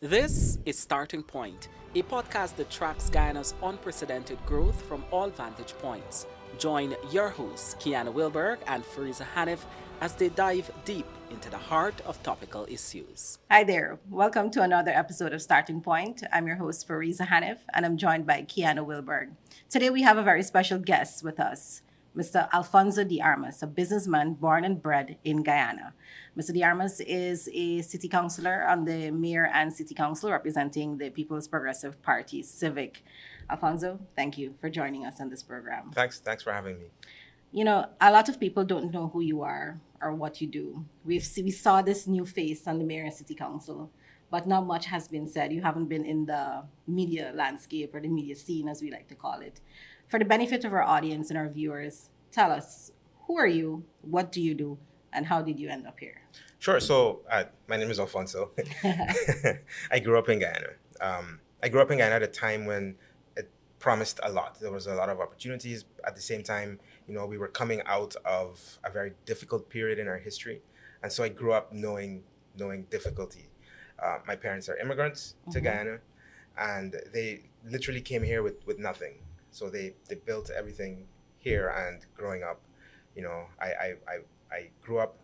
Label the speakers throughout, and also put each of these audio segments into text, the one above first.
Speaker 1: This is Starting Point, a podcast that tracks Guyana's unprecedented growth from all vantage points. Join your hosts, Kiana Wilberg and Fariza Hanif, as they dive deep into the heart of topical issues.
Speaker 2: Hi there. Welcome to another episode of Starting Point. I'm your host, Fariza Hanif, and I'm joined by Kiana Wilberg. Today we have a very special guest with us, Mr. Alfonso De Armas, a businessman born and bred in Guyana. Mr. De Armas is a city councillor on the mayor and city council representing the People's Progressive Party Civic. Alfonso, thank you for joining us on this program.
Speaker 3: Thanks for having me.
Speaker 2: You know, a lot of people don't know who you are or what you do. We saw this new face on the mayor and city council, but not much has been said. You haven't been in the media landscape or the media scene, as we like to call it. For the benefit of our audience and our viewers, tell us, who are you, what do you do, and how did you end up here?
Speaker 3: Sure. So my name is Alfonso. I grew up in Guyana. I grew up in Guyana at a time when it promised a lot. There was a lot of opportunities. At the same time, we were coming out of a very difficult period in our history. And so I grew up knowing difficulty. My parents are immigrants to Guyana, and they literally came here with nothing. So they built everything here, and growing up, I grew up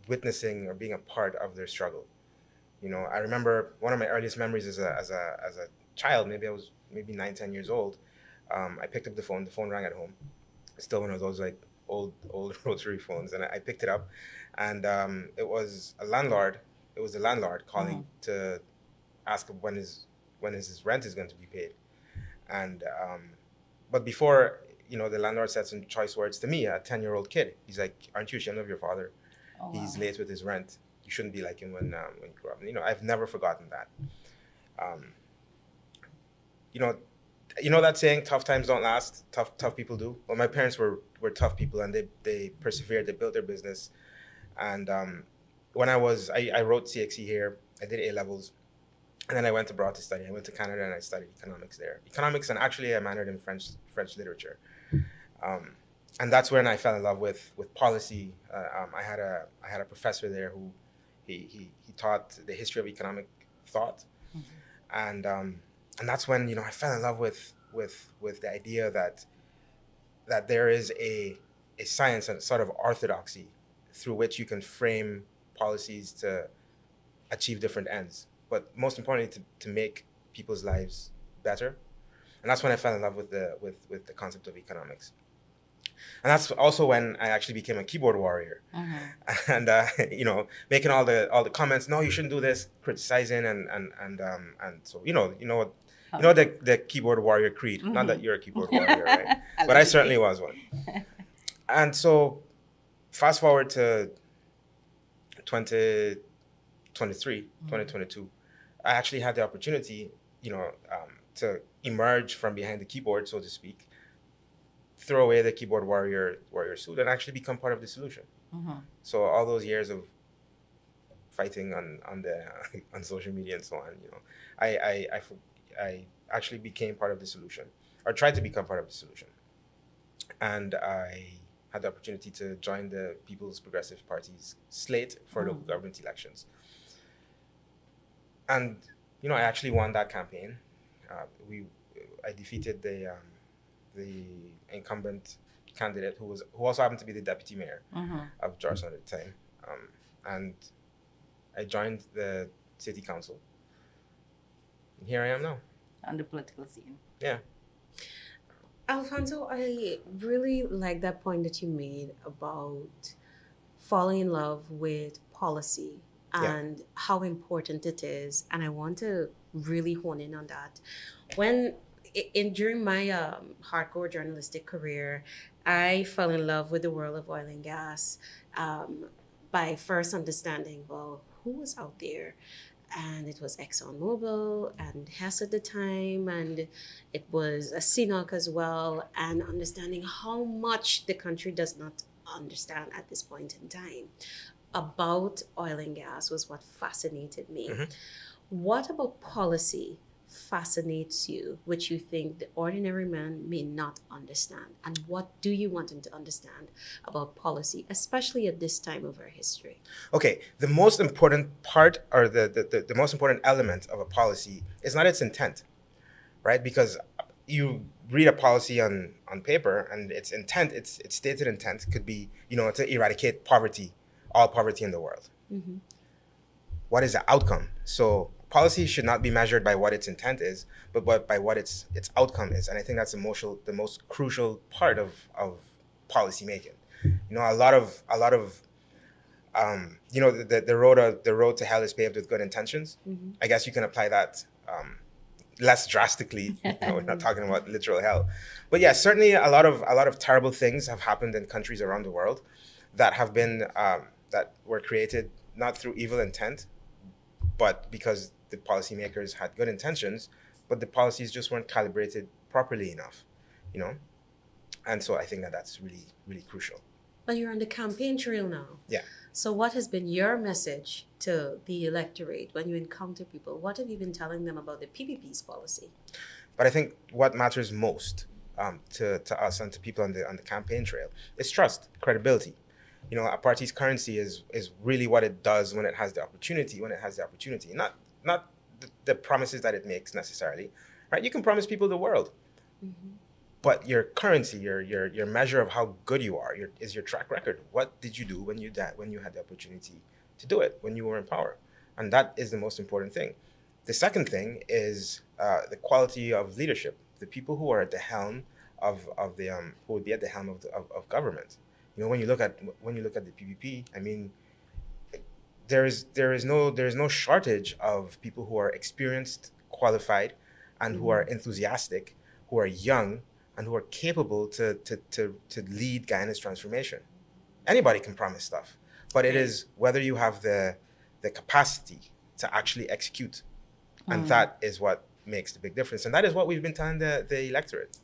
Speaker 3: witnessing or being a part of their struggle. I remember one of my earliest memories as a child, maybe I was 9, 10 years old. I picked up the phone rang at home. Still one of those like old rotary phones, and I picked it up, and it was a landlord. It was the landlord calling to ask when his rent is going to be paid, and but before the landlord said some choice words to me, a 10-year-old kid. He's like, "Aren't you ashamed of your father?
Speaker 2: Oh,
Speaker 3: He's
Speaker 2: wow.
Speaker 3: late with his rent. You shouldn't be like him when you grow up." I've never forgotten that. That saying, tough times don't last, tough people do. Well, my parents were tough people, and they persevered. They built their business, and when I wrote CXE here. I did A levels, and then I went abroad to study. I went to Canada and I studied economics there. Economics, and actually I minored in French literature. And that's when I fell in love with policy. I had a professor there who he taught the history of economic thought, and that's when I fell in love with the idea that there is a science and sort of orthodoxy through which you can frame policies to achieve different ends, but most importantly to make people's lives better. And that's when I fell in love with the concept of economics. And that's also when I actually became a keyboard warrior, and making all the comments. No, you shouldn't do this. Criticizing and so the keyboard warrior creed. Not that you're a keyboard warrior, right? But I certainly was one. And so, fast forward to 2022, I actually had the opportunity, to emerge from behind the keyboard, so to speak, throw away the keyboard warrior suit, and actually become part of the solution. So all those years of fighting on social media and so on, I actually became part of the solution, or tried to become part of the solution, and I had the opportunity to join the People's Progressive Party's slate for local government elections, and I actually won that campaign. I defeated the incumbent candidate who also happened to be the deputy mayor of Georgetown at the time, and I joined the city council. And here I am now.
Speaker 2: On the political scene.
Speaker 3: Yeah.
Speaker 4: Alfonso, I really like that point that you made about falling in love with policy and how important it is. And I want to really hone in on that. During my hardcore journalistic career, I fell in love with the world of oil and gas by first understanding, well, who was out there? And it was ExxonMobil and Hess at the time, and it was a CNOC as well, and understanding how much the country does not understand at this point in time about oil and gas was what fascinated me. What about policy fascinates you, which you think the ordinary man may not understand? And what do you want him to understand about policy, especially at this time of our history?
Speaker 3: Okay, the most important part, or the most important element of a policy is not its intent, right? Because you read a policy on paper, and its intent, its stated intent could be, to eradicate poverty, all poverty in the world.
Speaker 4: Mm-hmm.
Speaker 3: What is the outcome? So policy should not be measured by what its intent is, but by what its outcome is. And I think that's the most crucial part of policy making. A lot of the road to hell is paved with good intentions.
Speaker 4: Mm-hmm.
Speaker 3: I guess you can apply that less drastically. We're not talking about literal hell, but yeah, certainly a lot of terrible things have happened in countries around the world that have been that were created not through evil intent, but because the policymakers had good intentions, but the policies just weren't calibrated properly enough, And so I think that that's really, really crucial.
Speaker 4: But you're on the campaign trail now.
Speaker 3: Yeah.
Speaker 4: So what has been your message to the electorate when you encounter people? What have you been telling them about the PPP's policy?
Speaker 3: But I think what matters most to us and to people on the campaign trail is trust, credibility. A party's currency is really what it does when it has the opportunity. Not the promises that it makes necessarily, right? You can promise people the world,
Speaker 4: Mm-hmm.
Speaker 3: but your currency, your measure of how good you are, is your track record. What did you do when you had the opportunity to do it, when you were in power? And that is the most important thing. The second thing is the quality of leadership. The people who are at the helm who would be at the helm of government. When you look at the PPP, I mean, there is no shortage of people who are experienced, qualified, and who are enthusiastic, who are young, and who are capable to lead Guyana's transformation. Anybody can promise stuff, but it is whether you have the capacity to actually execute, and that is what makes the big difference. And that is what we've been telling the electorate.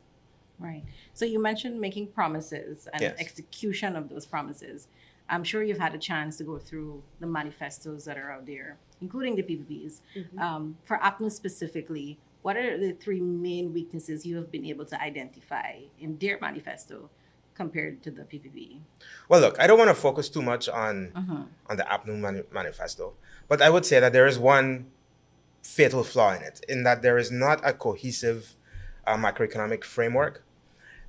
Speaker 2: Right. So you mentioned making promises and
Speaker 3: Yes.
Speaker 2: execution of those promises. I'm sure you've had a chance to go through the manifestos that are out there, including the PPPs.
Speaker 4: Mm-hmm.
Speaker 2: For APNU specifically, what are the three main weaknesses you have been able to identify in their manifesto compared to the PPP?
Speaker 3: Well, look, I don't want to focus too much on the APNU manifesto, but I would say that there is one fatal flaw in it, in that there is not a cohesive macroeconomic framework.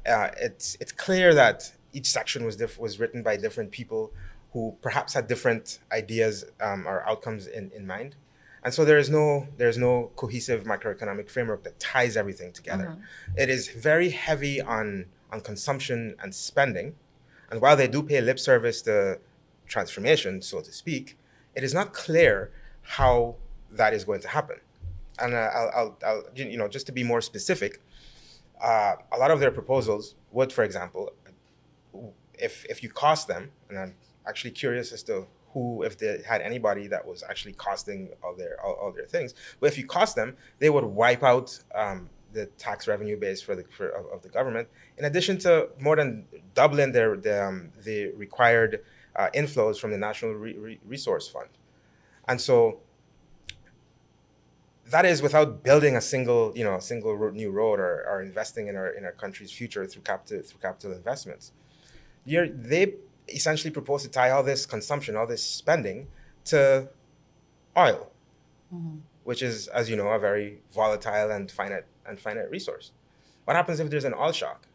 Speaker 3: It's clear that each section was written by different people who perhaps had different ideas or outcomes in mind, and so there is no cohesive macroeconomic framework that ties everything together. It is very heavy on consumption and spending, and while they do pay lip service to transformation, so to speak, it is not clear how that is going to happen. And I'll just to be more specific, a lot of their proposals would, for example, if you cost them, and I'm actually curious as to if they had anybody that was actually costing all their things, but if you cost them, they would wipe out the tax revenue base of the government, in addition to more than doubling the required inflows from the National Resource Fund. And so that is without building a single new road or investing in our country's future through capital investments. They essentially propose to tie all this consumption, all this spending, to oil, which is, as you know, a very volatile and finite resource. What happens if there's an oil shock,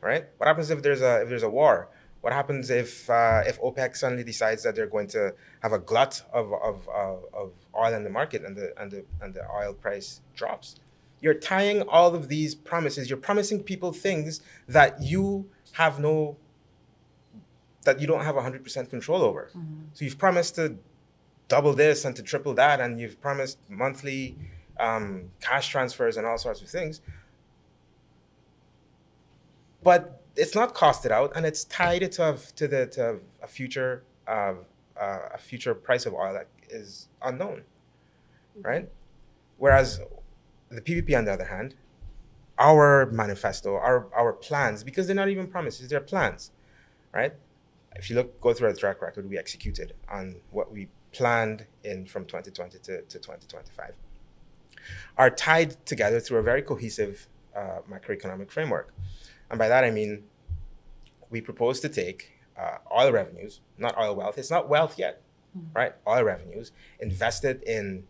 Speaker 3: right? What happens if there's a war? What happens if OPEC suddenly decides that they're going to have a glut of oil in the market and the oil price drops? You're tying all of these promises. You're promising people things that you don't have 100% control over. So you've promised to double this and to triple that, and you've promised monthly cash transfers and all sorts of things. But it's not costed out, and it's tied to a future price of oil that is unknown, right? Whereas the PPP, on the other hand, our manifesto, our plans, because they're not even promises, they're plans, right? If you go through our track record, we executed on what we planned from 2020 to 2025. are tied together through a very cohesive macroeconomic framework. And by that I mean, we propose to take oil revenues, not oil wealth, it's not wealth yet, right? Oil revenues, invested in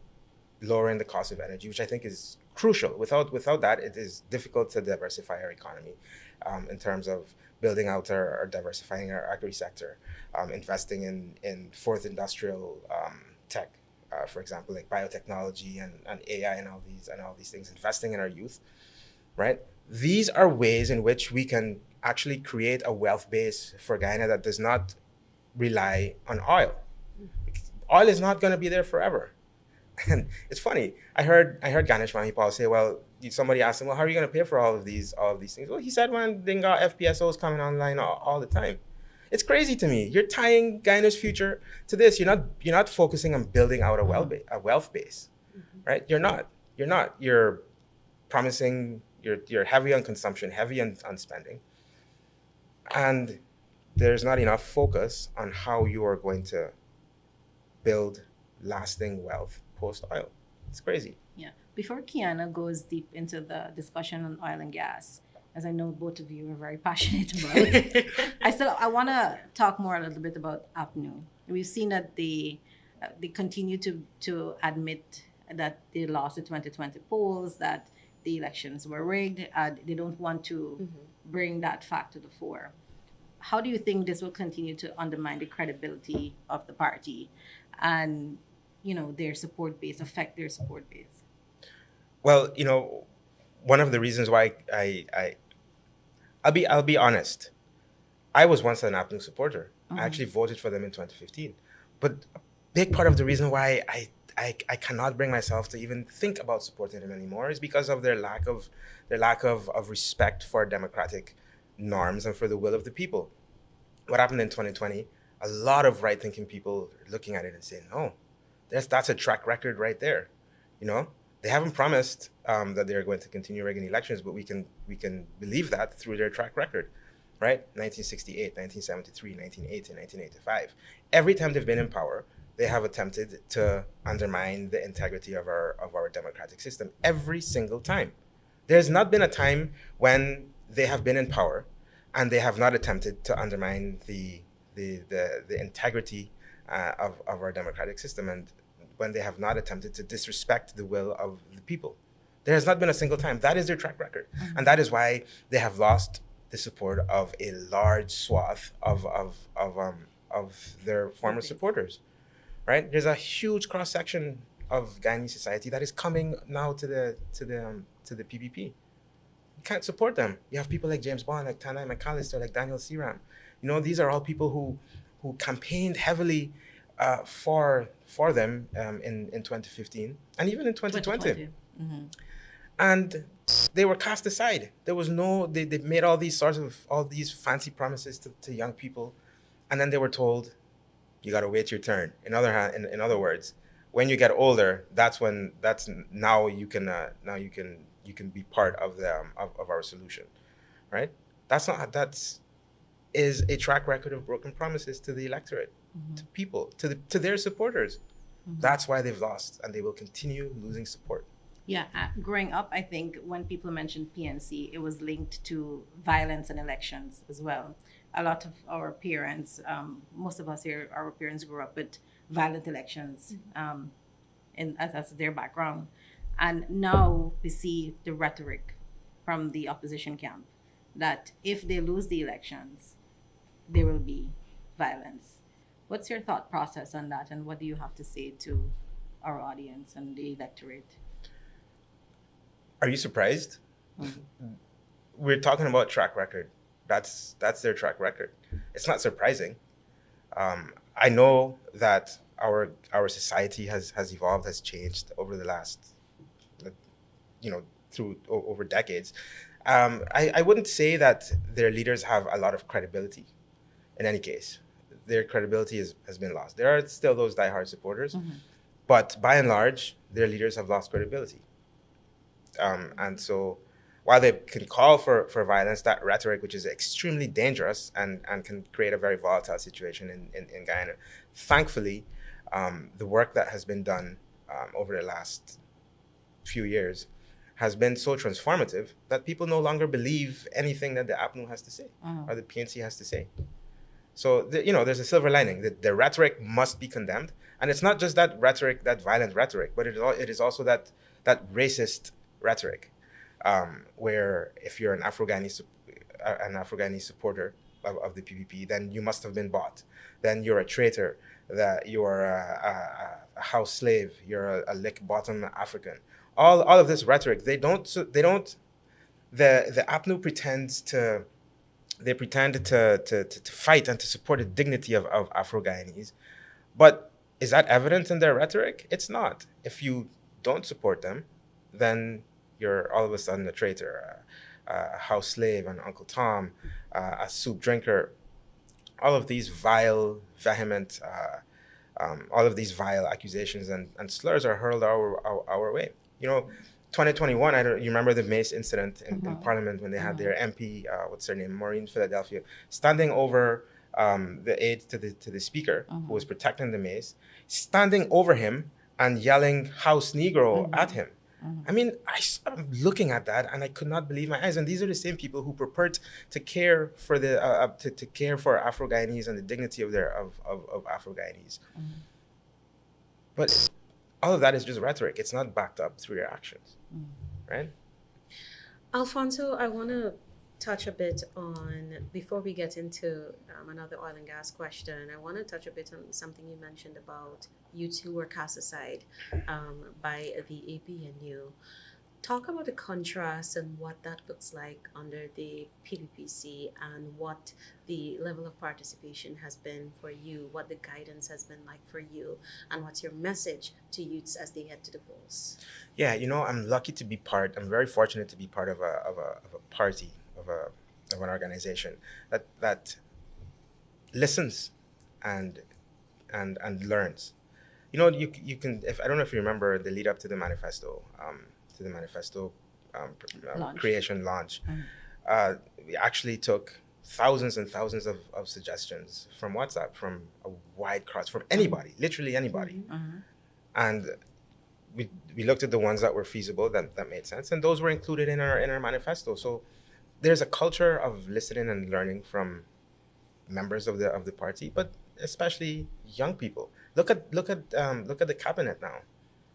Speaker 3: lowering the cost of energy, which I think is crucial. Without that, it is difficult to diversify our economy in terms of building out or diversifying our agri sector, investing in fourth industrial tech, for example, like biotechnology and AI and all these things, investing in our youth, right? These are ways in which we can actually create a wealth base for Guyana that does not rely on oil. Oil is not going to be there forever. And it's funny. I heard Ganesh Mahipal say, well, somebody asked him, well, how are you going to pay for all of these things? Well, he said, when they got FPSOs coming online all the time. It's crazy to me. You're tying Guyana's future to this. You're not focusing on building out a wealth base, right? You're not. You're promising. You're heavy on consumption, heavy on spending, and there's not enough focus on how you are going to build lasting wealth post-oil. It's crazy.
Speaker 2: Yeah. Before Kiana goes deep into the discussion on oil and gas, as I know both of you are very passionate about, I want to talk more a little bit about APNU. We've seen that they continue to admit that they lost the 2020 polls, that the elections were rigged. They don't want to bring that fact to the fore. How do you think this will continue to undermine the credibility of the party and, their support base, affect their support base?
Speaker 3: Well, one of the reasons why I'll be honest. I was once an APNU supporter. I actually voted for them in 2015. But a big part of the reason why I cannot bring myself to even think about supporting them anymore is because of their lack of respect for democratic norms and for the will of the people. What happened in 2020? A lot of right-thinking people are looking at it and saying, "Oh, that's a track record right there." They haven't promised that they're going to continue rigging elections, but we can believe that through their track record, right? 1968, 1973, 1980, 1985. Every time they've been in power, they have attempted to undermine the integrity of our democratic system. Every single time. There's not been a time when they have been in power and they have not attempted to undermine the integrity of our democratic system, and when they have not attempted to disrespect the will of the people. There has not been a single time. That is their track record. And that is why they have lost the support of a large swath of their former supporters, right? There's a huge cross-section of Guyanese society that is coming now to the PPP. You can't support them. You have people like James Bond, like Tanai McAllister, like Daniel Searam. These are all people who campaigned heavily for them in 2015 and even in 2020. And they were cast aside. There was they made all these fancy promises to young people, and then they were told, you got to wait your turn. In other words, when you get older, now you can be part of our solution, right? That is a track record of broken promises to the electorate, to people, to their supporters. That's why they've lost, and they will continue losing support.
Speaker 2: Yeah, growing up, I think when people mentioned PNC, it was linked to violence and elections as well. A lot of our parents, most of us here, our parents grew up with violent elections as their background. And now we see the rhetoric from the opposition camp that if they lose the elections, there will be violence. What's your thought process on that, and what do you have to say to our audience and the electorate?
Speaker 3: Are you surprised? We're talking about track record. That's their track record. It's not surprising. I know that our society has evolved, has changed over the last, over decades. I wouldn't say that their leaders have a lot of credibility. In any case, their credibility has been lost. There are still those diehard supporters, but by and large, their leaders have lost credibility. And so while they can call for violence, that rhetoric, which is extremely dangerous and can create a very volatile situation in Guyana, thankfully, the work that has been done over the last few years has been so transformative that people no longer believe anything that the APNU has to say or the PNC has to say. So, there's a silver lining. The rhetoric must be condemned. And it's not just that rhetoric, that violent rhetoric, but it is also that racist rhetoric, where if you're an Afro-Ghanese supporter of the PPP, then you must have been bought. Then you're a traitor, that you're a house slave, you're a lick bottom African. All of this rhetoric, the APNU pretends to fight and to support the dignity of Afro-Guyanese. But is that evident in their rhetoric? It's not. If you don't support them, then you're all of a sudden a traitor, a house slave, an Uncle Tom, a soup drinker. All of these vile, vehement, all of these vile accusations and slurs are hurled our way. 2021, you remember the Mace incident in Parliament when they had their MP, what's her name, Maureen Philadelphia, standing over the aide to the speaker who was protecting the Mace, standing over him and yelling "House Negro" at him. I mean, I'm looking at that and I could not believe my eyes. And these are the same people who purport to care for to care for Afro-Guyanese and the dignity of Afro-Guyanese. But all of that is just rhetoric. It's not backed up through your actions, right?
Speaker 4: Alfonso, I want to touch a bit on, before we get into another oil and gas question, I want to touch a bit on something you mentioned about youths who were cast aside by the APNU. Talk about the contrast and what that looks like under the PPPC and what the level of participation has been for you, what the guidance has been like for you, and what's your message to youths as they head to the polls?
Speaker 3: Yeah, I'm lucky to be I'm very fortunate to be part of a party, of an organization that listens and learns. You can, I don't know if you remember the lead up to the manifesto, creation launch. We actually took thousands and thousands of suggestions from WhatsApp, from a wide cross, from anybody, literally anybody. And we looked at the ones that were feasible, that made sense, and those were included in our manifesto. So there's a culture of listening and learning from members of the party, but especially young people. Look at the cabinet now.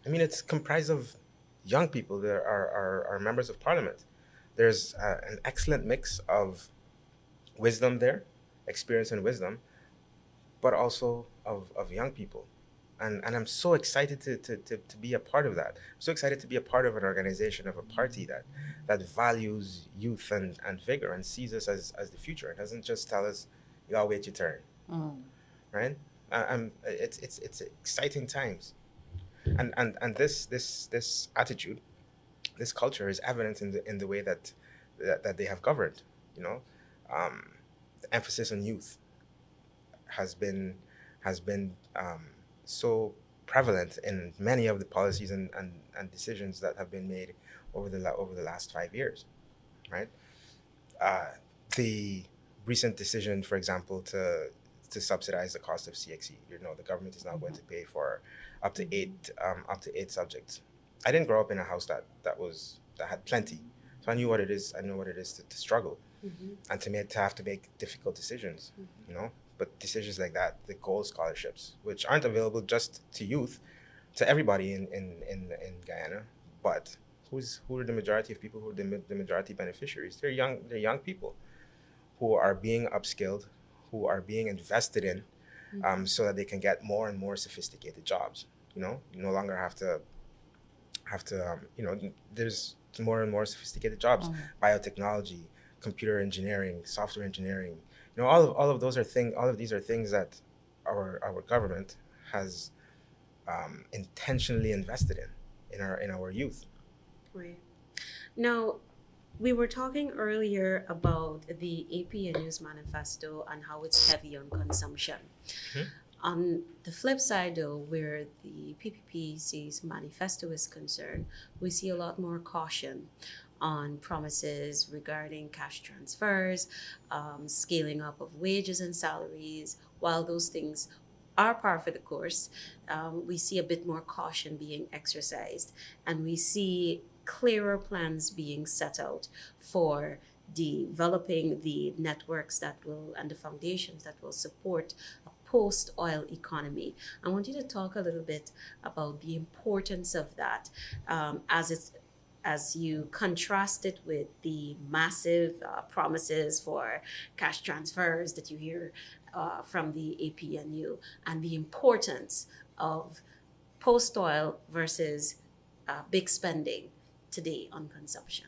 Speaker 3: I mean, it's comprised of young people. There are members of parliament. There's an excellent mix of wisdom there, experience and wisdom, but also of young people. And I'm so excited to be a part of that. I'm so excited to be a part of an organization, of a party that values youth and vigor and sees us as the future. It doesn't just tell us, you gotta wait your turn, right? It's exciting times, and this attitude, this culture is evident in the way that they have governed. The emphasis on youth has been so prevalent in many of the policies and decisions that have been made over the last 5 years, right? The recent decision, for example, to subsidize the cost of CXE. The government is now going to pay for up to eight subjects. I didn't grow up in a house that had plenty, so I knew what it is. I know what it is to struggle and to have to make difficult decisions. But decisions like that, the gold scholarships, which aren't available just to youth, to everybody in Guyana, but who are the majority of people who are the majority beneficiaries? They're young people who are being upskilled, who are being invested in, so that they can get more and more sophisticated jobs. You no longer have to there's more and more sophisticated jobs, biotechnology, computer engineering, software engineering. All of these are things that our government has intentionally invested in our youth.
Speaker 4: Right. Now, we were talking earlier about the APNU's manifesto and how it's heavy on consumption. On the flip side, though, where the PPPC's manifesto is concerned, we see a lot more caution on promises regarding cash transfers, scaling up of wages and salaries. While those things are par for the course. We see a bit more caution being exercised, and we see clearer plans being set out for developing the networks that will and the foundations that will support a post-oil economy. I want you to talk a little bit about the importance of that, as you contrast it with the massive promises for cash transfers that you hear from the APNU, and the importance of post-oil versus big spending today on consumption.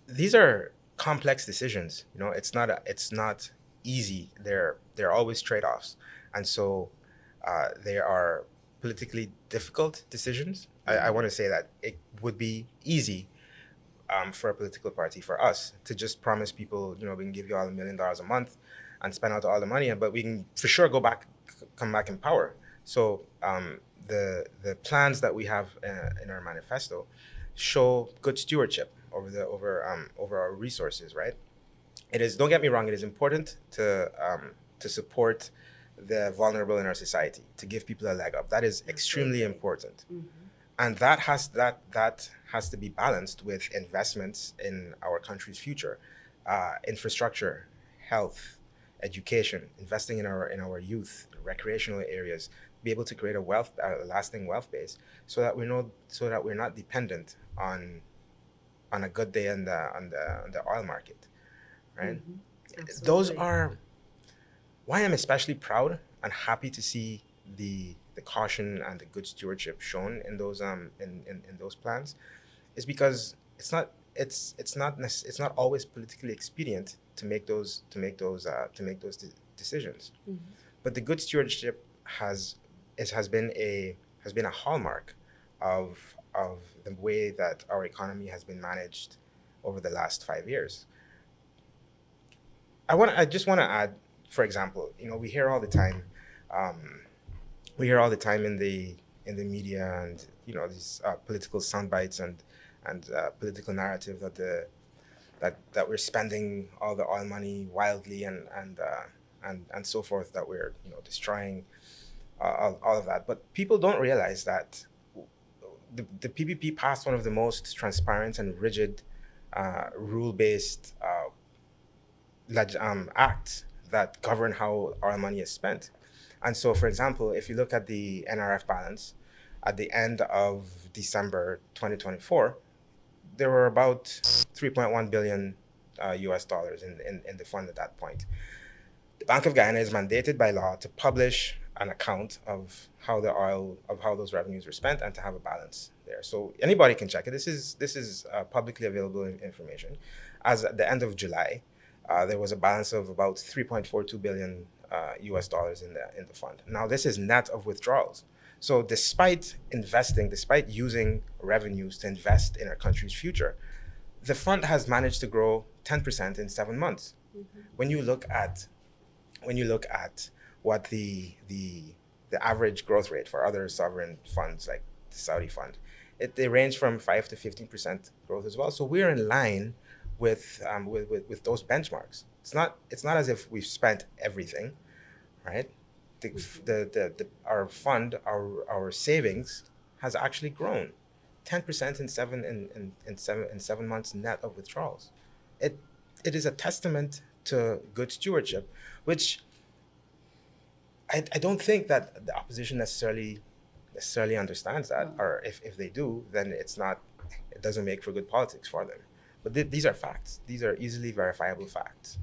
Speaker 3: These are complex decisions. It's not easy. They're always trade-offs, and so they are politically difficult decisions. I want to say that it would be easy for a political party, for us, to just promise people, we can give you all $1 million a month and spend out all the money, but we can for sure come back in power. So the plans that we have in our manifesto show good stewardship over our resources, right? It is, don't get me wrong, it is important to support the vulnerable in our society, to give people a leg up. That is extremely important. Mm-hmm. And that has to be balanced with investments in our country's future, infrastructure, health, education, investing in our youth, recreational areas, be able to create a lasting wealth base, so that we're not dependent on a good day on the oil market, right? Mm-hmm. Those are why I'm especially proud and happy to see the caution and the good stewardship shown in those in those plans, is because it's not always politically expedient to make those decisions. Mm-hmm. But the good stewardship has been a hallmark of the way that our economy has been managed over the last 5 years. I just want to add, for example, we hear all the time in the media and these political sound bites and political narrative that we're spending all the oil money wildly and so forth, that we're destroying all of that. But people don't realize that the PPP passed one of the most transparent and rigid rule-based acts that govern how our money is spent. And so, for example, if you look at the NRF balance at the end of December 2024, there were about $3.1 billion US dollars in the fund at that point. The Bank of Guyana is mandated by law to publish an account of how those revenues were spent and to have a balance there. So anybody can check it. This is publicly available information. As at the end of July, there was a balance of about $3.42 billion US dollars in the fund. Now, this is net of withdrawals. So despite using revenues to invest in our country's future, the fund has managed to grow 10% in 7 months. Mm-hmm. When you look at what the average growth rate for other sovereign funds like the Saudi fund, they range from 5 to 15% growth as well. So we're in line with those benchmarks. It's not as if we've spent everything, right? Our fund, our savings has actually grown 10% in 7 months net of withdrawals. It is a testament to good stewardship, which I don't think that the opposition necessarily understands that, or if they do, then it doesn't make for good politics for them. But these are facts. These are easily verifiable facts.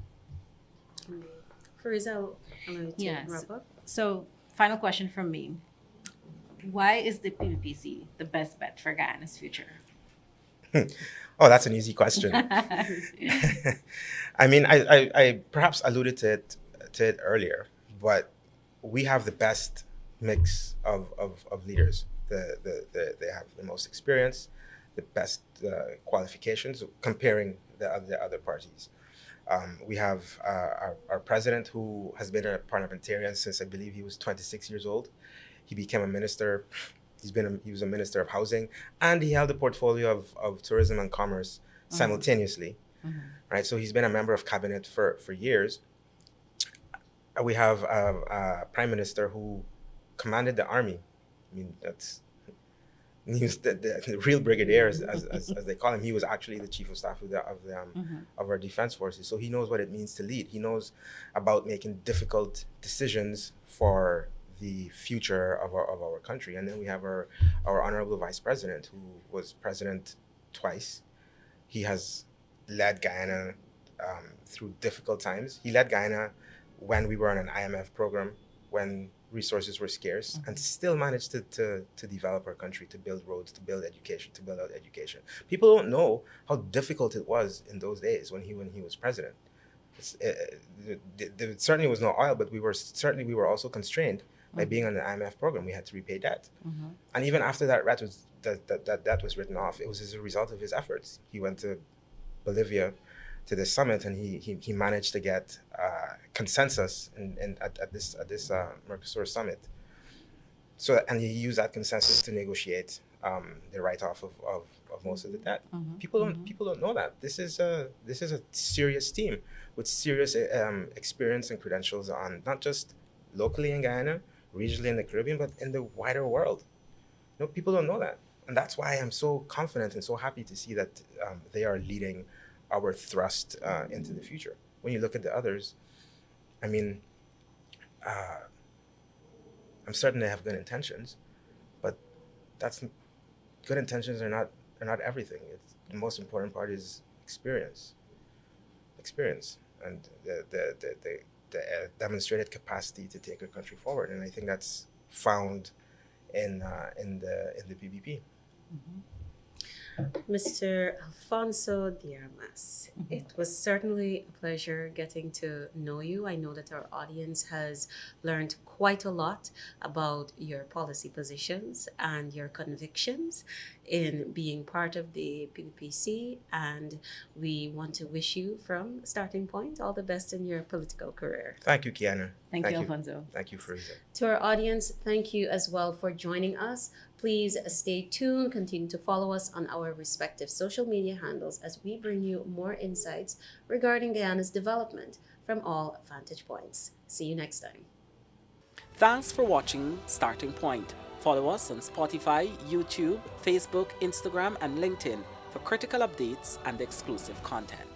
Speaker 4: Fariza, I'll allow you to wrap up.
Speaker 2: So, final question from me. Why is the PPPC the best bet for Guyana's future?
Speaker 3: Oh, that's an easy question. I mean, I perhaps alluded to it earlier, but we have the best mix of leaders. They have the most experience, the best qualifications, comparing the other parties. We have our president, who has been a parliamentarian since I believe he was 26 years old. He became a minister. He was a minister of housing, and he held a portfolio of tourism and commerce simultaneously. Mm-hmm. Right. So he's been a member of cabinet for years. we have a prime minister who commanded the army. I mean, he was the real brigadier, as they call him. He was actually the chief of staff of our defense forces. So he knows what it means to lead. He knows about making difficult decisions for the future of our country. And then we have our honorable vice president, who was president twice. He has led Guyana through difficult times. He led Guyana when we were on an IMF program, when resources were scarce, and still managed to develop our country, to build roads, to build education, to build out education. People don't know how difficult it was in those days when he was president. There certainly was no oil, but we were also constrained by being on the IMF program. We had to repay debt, and even after that debt was written off, it was as a result of his efforts. He went to Bolivia to this summit, and he managed to get consensus at this Mercosur summit. So, and he used that consensus to negotiate the write-off of most of the debt. People don't know that. This is a serious team with serious experience and credentials on not just locally in Guyana, regionally in the Caribbean, but in the wider world. People don't know that, and that's why I'm so confident and so happy to see that they are leading our thrust into the future. When you look at the others, I mean, I'm certain they have good intentions, but good intentions are not everything. The most important part is experience, and the demonstrated capacity to take a country forward. And I think that's found in the PPP.
Speaker 4: Mr. Alfonso De Armas, it was certainly a pleasure getting to know you. I know that our audience has learned quite a lot about your policy positions and your convictions in being part of the PPPC, and we want to wish you from Starting Point all the best in your political career.
Speaker 3: Thank you, Guyana.
Speaker 2: Thank you, Alfonso.
Speaker 3: Thank you, Fariza.
Speaker 4: To our audience, thank you as well for joining us. Please stay tuned, continue to follow us on our respective social media handles as we bring you more insights regarding Guyana's development from all vantage points. See you next time.
Speaker 1: Thanks for watching Starting Point. Follow us on Spotify, YouTube, Facebook, Instagram, and LinkedIn for critical updates and exclusive content.